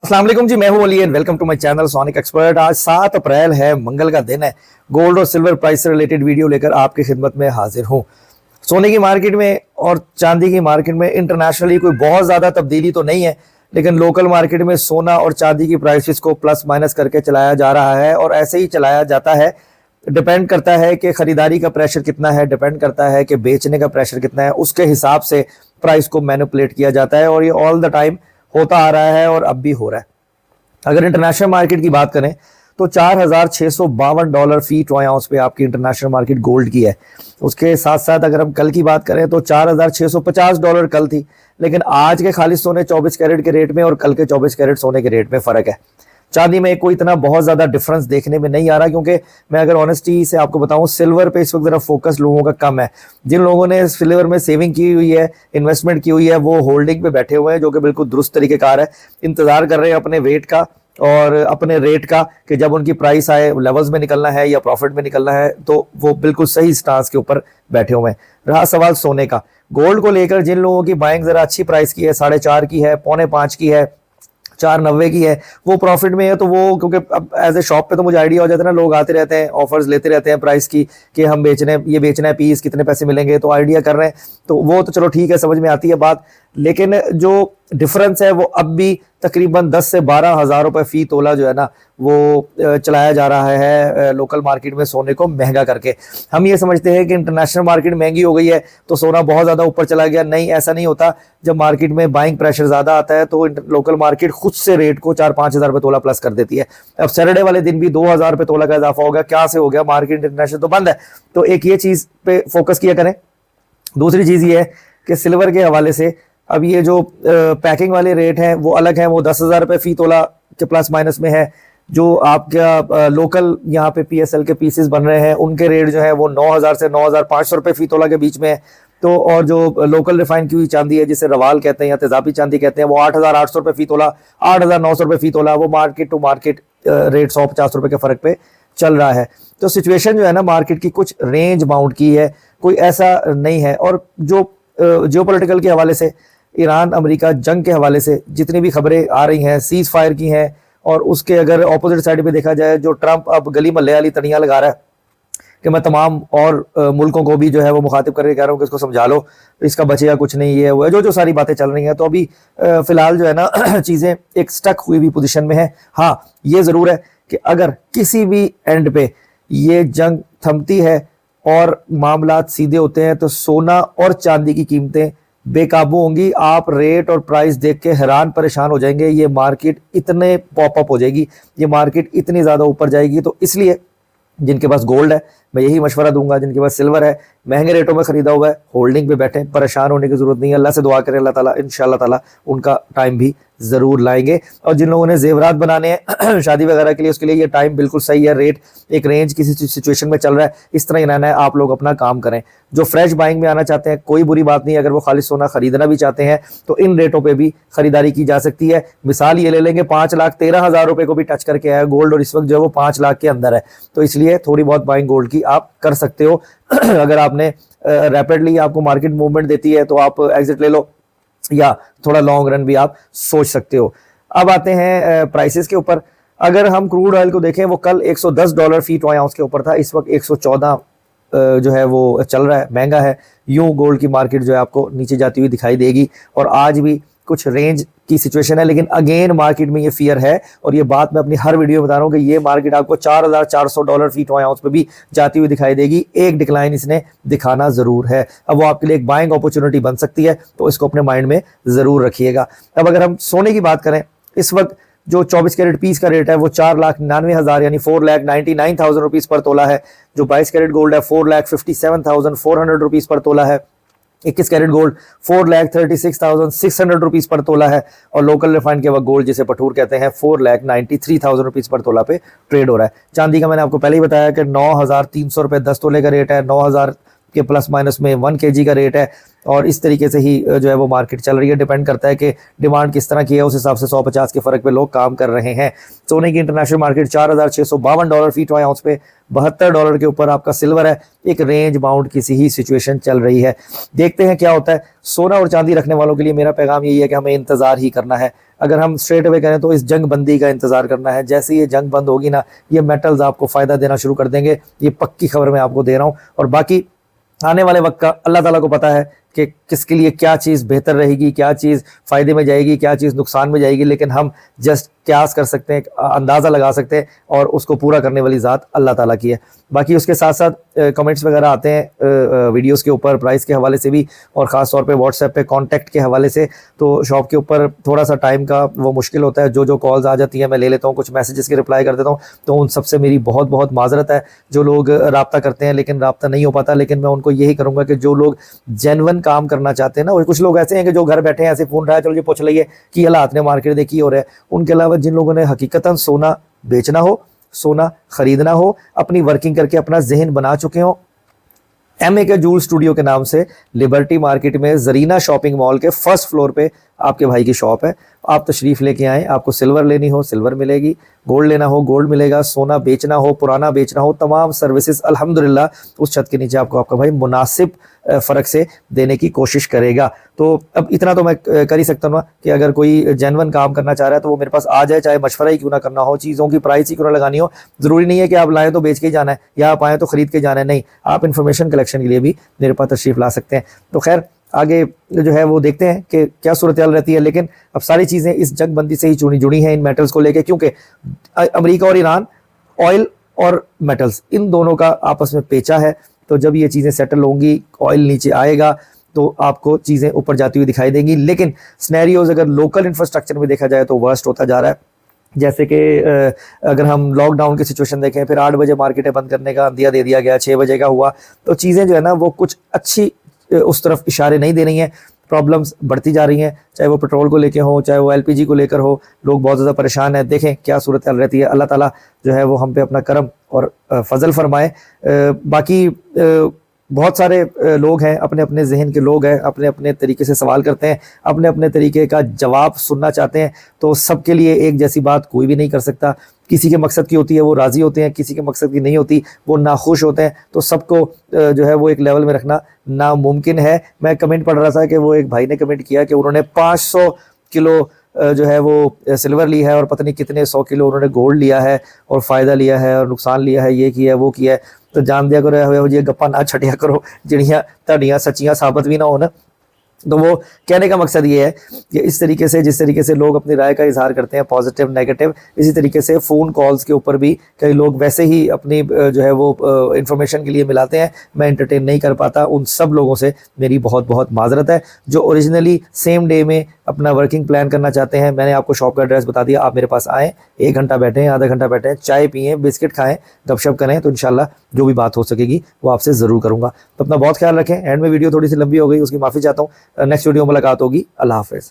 अस्सलाम वालेकुम जी, मैं हूं Ali and welcome to my channel Sonic Expert. आज 7 अप्रैल है, मंगल का दिन है। गोल्ड और सिल्वर प्राइस से रिलेटेड वीडियो लेकर आपकी खिदमत में हाजिर हूं। सोने की मार्केट में और चांदी की मार्केट में इंटरनेशनली कोई बहुत ज़्यादा तब्दीली तो नहीं है, लेकिन लोकल मार्केट में सोना और चांदी की प्राइसेस को प्लस माइनस करके चलाया जा रहा है और ऐसे ही चलाया जाता है। डिपेंड करता है कि ख़रीदारी का प्रेशर कितना है, डिपेंड करता है कि बेचने का प्रेशर कितना है, उसके हिसाब से प्राइस को मैनिपुलेट किया जाता है और ये ऑल द टाइम होता आ रहा है और अब भी हो रहा है। अगर इंटरनेशनल मार्केट की बात करें तो $4,652 फी ट्रॉय आउंस पे आपकी इंटरनेशनल मार्केट गोल्ड की है। उसके साथ साथ अगर हम कल की बात करें तो $4,650 कल थी, लेकिन आज के खालिश सोने 24 कैरेट के रेट में और कल के 24 कैरेट सोने के रेट में फ़र्क है। चांदी में कोई इतना बहुत ज़्यादा डिफरेंस देखने में नहीं आ रहा, क्योंकि मैं अगर ऑनेस्टी से आपको बताऊं, सिल्वर पे इस वक्त ज़रा फोकस लोगों का कम है। जिन लोगों ने सिल्वर में सेविंग की हुई है, इन्वेस्टमेंट की हुई है, वो होल्डिंग पे बैठे हुए हैं, जो कि बिल्कुल दुरुस्त तरीकेकार है। इंतज़ार कर रहे हैं अपने वेट का और अपने रेट का कि जब उनकी प्राइस आए, लेवल्स में निकलना है या प्रॉफिट में निकलना है, तो वो बिल्कुल सही स्टांस के ऊपर बैठे हुए हैं। रहा सवाल सोने का, गोल्ड को लेकर जिन लोगों की बाइंग ज़रा अच्छी प्राइस की है, 4.5 की है, 4.25 की है, 4.90 की है, वो प्रॉफिट में है। तो वो क्योंकि अब एज ए शॉप पे तो मुझे आइडिया हो जाता है ना, लोग आते रहते हैं, ऑफर्स लेते रहते हैं प्राइस की कि हम ये बेचना है पीस, कितने पैसे मिलेंगे, तो आइडिया कर रहे हैं, तो वो तो चलो ठीक है, समझ में आती है बात। लेकिन जो डिफरेंस है वो अब भी तकरीबन 10 से 12 हज़ार रुपये फी तोला जो है ना, वो चलाया जा रहा है लोकल मार्केट में सोने को महंगा करके। हम ये समझते हैं कि इंटरनेशनल मार्केट महंगी हो गई है तो सोना बहुत ज़्यादा ऊपर चला गया। नहीं, ऐसा नहीं होता। जब मार्केट में बाइंग प्रेशर ज़्यादा आता है तो लोकल मार्केट खुद से रेट को 4-5 हज़ार रुपये तोला प्लस कर देती है। अब सैटरडे वाले दिन भी 2,000 रुपये तोला का इजाफा हो गया। क्या से हो गया? मार्केट इंटरनेशनल तो बंद है। तो एक ये चीज़ पे फोकस किया करें। दूसरी चीज़ ये है कि सिल्वर के हवाले से अब ये जो पैकिंग वाले रेट हैं वो अलग हैं, वो 10,000 रुपये फी तोला के प्लस माइनस में है। जो आपका लोकल यहाँ पे PSL के पीसेस बन रहे हैं उनके रेट जो है वो 9,000 से 9,500 रुपये फी तोला के बीच में है। तो और जो लोकल रिफाइन की हुई चांदी है, जिसे रवाल कहते हैं या तेजाबी चांदी कहते हैं, वो 8,800 रुपये फी तोला, 8,900 रुपये फी तोला, वो मार्केट टू मार्केट रेट 150 रुपये के फ़र्क पे चल रहा है। तो सिचुएशन जो है ना मार्केट की कुछ रेंज बाउंड की है, कोई ऐसा नहीं है। और जो जियोपॉलिटिकल के हवाले से, ईरान अमेरिका जंग के हवाले से जितनी भी खबरें आ रही हैं, सीज फायर की हैं, और उसके अगर ऑपोजिट साइड पे देखा जाए, जो ट्रंप अब गली मल्ले वाली तड़ियाँ लगा रहा है कि मैं तमाम और मुल्कों को भी जो है वो मुखातिब करके कह रहा हूँ कि इसको समझा लो, इसका बचेगा कुछ नहीं, ये वो है, जो सारी बातें चल रही हैं। तो अभी फिलहाल जो है ना चीज़ें एक स्टक हुई भी पोजीशन में है। हाँ, ये ज़रूर है कि अगर किसी भी एंड पे ये जंग थमती है और मामलात सीधे होते हैं तो सोना और चांदी की कीमतें बेकाबू होंगी। आप रेट और प्राइस देख के हैरान परेशान हो जाएंगे। ये मार्केट इतने पॉपअप हो जाएगी, ये मार्केट इतनी ज़्यादा ऊपर जाएगी। तो इसलिए जिनके पास गोल्ड है, मैं यही मशवरा दूंगा, जिनके पास सिल्वर है, महंगे रेटों में खरीदा हुआ है, होल्डिंग पे बैठे, परेशान होने की जरूरत नहीं है। अल्लाह से दुआ करें, अल्लाह ताला इंशाल्लाह ताला उनका टाइम भी ज़रूर लाएंगे। और जिन लोगों ने जेवरात बनाने हैं शादी वगैरह के लिए, उसके लिए ये टाइम बिल्कुल सही है। रेट एक रेंज किसी सिचुएशन में चल रहा है, इस तरह ही रहना है। आप लोग अपना काम करें। जो फ्रेश बाइंग में आना चाहते हैं, कोई बुरी बात नहीं। अगर वो खाली सोना खरीदना भी चाहते हैं तो इन रेटों पर भी खरीदारी की जा सकती है। मिसाल ये ले लेंगे, 5,13,000 रुपये को भी टच करके आया गोल्ड, और इस वक्त जो है वो 5 लाख के अंदर है। तो इसलिए थोड़ी बहुत बाइंग गोल्ड की आप कर सकते हो। अगर आपने रैपिडली आपको मार्केट मूवमेंट देती है तो आप एग्जिट ले लो, या थोड़ा लॉन्ग रन भी आप सोच सकते हो। अब आते हैं प्राइसेस के ऊपर। अगर हम क्रूड ऑयल को देखें, वो कल $110 फी ट्रॉय आउंस के ऊपर था, इस वक्त 114 जो है वो चल रहा है, महंगा है। यूं गोल्ड की मार्केट जो है आपको नीचे जाती हुई दिखाई देगी, और आज भी कुछ रेंज की सिचुएशन है। लेकिन अगेन मार्केट में ये फियर है, और ये बात मैं अपनी हर वीडियो में बता रहा हूँ कि ये मार्केट आपको $4,400 फी ट्रॉय आउंस पे भी जाती हुई दिखाई देगी। एक डिक्लाइन इसने दिखाना जरूर है। अब वो आपके लिए एक बाइंग अपॉर्चुनिटी बन सकती है, तो इसको अपने माइंड में जरूर रखिएगा। अब अगर हम सोने की बात करें, इस वक्त जो 24 कैरेट पीस का रेट है वो 4,99,000 यानी 4,99,000 रुपीज़ पर तोला है। जो 22 कैरेट गोल्ड है 4,57,400 रुपीज़ पर तोला है। 21 कैरेट गोल्ड 4,36,600 रुपीज़ पर तोला है। और लोकल रिफाइंड के वक्त गोल्ड, जिसे पठूर कहते हैं, 4,93,000 रुपीज़ पर तोला पे ट्रेड हो रहा है। चांदी का मैंने आपको पहले ही बताया कि 9,300 रुपये 10 तोले का रेट है, कि प्लस माइनस में 1 kg का रेट है, और इस तरीके से ही जो है वो मार्केट चल रही है। डिपेंड करता है कि डिमांड किस तरह की है, उस हिसाब से 150 के फ़र्क पे लोग काम कर रहे हैं। सोने की इंटरनेशनल मार्केट $4,652 फी ट्राई आउंस पे, $72 के ऊपर आपका सिल्वर है। एक रेंज बाउंड किसी ही सिचुएशन चल रही है, देखते हैं क्या होता है। सोना और चांदी रखने वालों के लिए मेरा पैगाम यही है कि हमें इंतज़ार ही करना है। अगर हम स्ट्रेट अवे करें तो इस जंग बंदी का इंतज़ार करना है। जैसे ये जंग बंद होगी ना, ये मेटल्स आपको फ़ायदा देना शुरू कर देंगे, ये पक्की खबर मैं आपको दे रहा हूँ। और बाकी आने वाले वक्त का अल्लाह ताला को पता है कि किसके लिए क्या चीज़ बेहतर रहेगी, क्या चीज़ फ़ायदे में जाएगी, क्या चीज़ नुकसान में जाएगी, लेकिन हम जस्ट क्यास कर सकते हैं, अंदाज़ा लगा सकते हैं, और उसको पूरा करने वाली ज़ात अल्लाह ताला की है। बाकी उसके साथ साथ कमेंट्स वगैरह आते हैं वीडियोस के ऊपर प्राइस के हवाले से भी, और ख़ास तौर पे व्हाट्सएप पे कांटेक्ट के हवाले से। तो शॉप के ऊपर थोड़ा सा टाइम का वो मुश्किल होता है, जो कॉल्स आ जाती हैं मैं ले लेता हूँ, कुछ मैसेजेस की रिप्लाई कर देता हूँ, तो उन सबसे मेरी बहुत बहुत माजरत है। जो लोग रब्ता करते हैं लेकिन रब्ता नहीं हो पाता, लेकिन मैं उनको यही करूँगा कि जो लोग जेन्युइन काम करना चाहते हैं ना, और कुछ लोग ऐसे हैं कि जो घर बैठे हैं ऐसे फ़ोन रहा है, चलो जी पूछ लइए कि हालात ने मार्केट देखी हो रहा है। उनके अलावा जिन लोगों ने हकीकतन सोना बेचना हो, सोना खरीदना हो, अपनी वर्किंग करके अपना जहन बना चुके हो, MAK जूल स्टूडियो के नाम से लिबर्टी मार्केट में जरीना शॉपिंग मॉल के फर्स्ट फ्लोर पे आपके भाई की शॉप है। आप तशरीफ़ लेके आएँ, आपको सिल्वर लेनी हो सिल्वर मिलेगी, गोल्ड लेना हो गोल्ड मिलेगा, सोना बेचना हो पुराना बेचना हो, तमाम सर्विसेज अल्हम्दुलिल्लाह उस छत के नीचे आपको आपका भाई मुनासिब फ़र्क से देने की कोशिश करेगा। तो अब इतना तो मैं कर ही सकता हूँ ना कि अगर कोई जेन्युइन काम करना चाह रहा है तो वो मेरे पास आ जाए, चाहे मशवरा ही क्यों ना करना हो, चीज़ों की प्राइस ही क्यों ना लगानी हो। ज़रूरी नहीं है कि आप लाएँ तो बेच के ही जाना है, या आप आएँ तो ख़रीद के जाना है, नहीं, आप इन्फॉर्मेशन कलेक्शन के लिए भी मेरे पास तशरीफ़ ला सकते हैं। तो खैर आगे जो है वो देखते हैं कि क्या सूरत हाल रहती है, लेकिन अब सारी चीज़ें इस जंगबंदी से ही जुड़ी हैं इन मेटल्स को लेके, क्योंकि अमेरिका और ईरान ऑयल और मेटल्स इन दोनों का आपस में पेचा है। तो जब ये चीज़ें सेटल होंगी, ऑयल नीचे आएगा, तो आपको चीज़ें ऊपर जाती हुई दिखाई देंगी। लेकिन स्नैरियोज अगर लोकल इंफ्रास्ट्रक्चर में देखा जाए तो वर्स्ट होता जा रहा है। जैसे कि अगर हम लॉकडाउन की सिचुएशन देखें, फिर 8 बजे मार्केटें बंद करने का अंदिया दे दिया गया, 6 बजे का हुआ, तो चीज़ें जो है ना वो कुछ अच्छी उस तरफ इशारे नहीं दे रही हैं। प्रॉब्लम्स बढ़ती जा रही हैं, चाहे वो पेट्रोल को लेके हो, चाहे वो LPG को लेकर हो, लोग बहुत ज़्यादा परेशान हैं। देखें क्या सूरत हाल रहती है। अल्लाह ताला जो है वो हम पे अपना करम और फजल फरमाए। बाकी बहुत सारे लोग हैं, अपने अपने जहन के लोग हैं, अपने अपने तरीके से सवाल करते हैं, अपने अपने तरीके का जवाब सुनना चाहते हैं। तो सबके लिए एक जैसी बात कोई भी नहीं कर सकता। किसी के मकसद की होती है वो राज़ी होते हैं, किसी के मकसद की नहीं होती वो नाखुश होते हैं। तो सबको जो है वो एक लेवल में रखना नामुमकिन है। मैं कमेंट पढ़ रहा था कि वो एक भाई ने कमेंट किया कि उन्होंने 500 किलो जो है वो सिल्वर ली है और पता नहीं कितने 100 किलो उन्होंने गोल्ड लिया है, और फ़ायदा लिया है और नुकसान लिया है, ये किया है वो किया है। तो जान दिया करो ਇਹੋ ਜਿਹੇ गप्पा ना छड़िया करो ਜਿਹੜੀਆਂ ਤੁਹਾਡੀਆਂ सच्चियां साबित भी ना हो ना। तो वो कहने का मकसद ये है कि इस तरीके से जिस तरीके से लोग अपनी राय का इजहार करते हैं पॉजिटिव नेगेटिव, इसी तरीके से फ़ोन कॉल्स के ऊपर भी कई लोग वैसे ही अपनी जो है वो इन्फॉर्मेशन के लिए मिलाते हैं। मैं एंटरटेन नहीं कर पाता, उन सब लोगों से मेरी बहुत बहुत माजरत है। जो ओरिजिनली सेम डे में अपना वर्किंग प्लान करना चाहते हैं, मैंने आपको शॉप का एड्रेस बता दिया, आप मेरे पास आएँ, 1 घंटा बैठें, आधा घंटा बैठें, चाय पिएँ, बिस्किट खाएँ, गपशप करें, तो इंशाल्लाह जो भी बात हो सकेगी वो आपसे ज़रूर करूँगा। तो अपना बहुत ख्याल रखें। एंड में वीडियो थोड़ी सी लंबी हो गई, उसकी माफ़ी चाहता हूँ। नेक्स्ट वीडियो मुलाकात होगी। अल्लाह हाफ़िज़।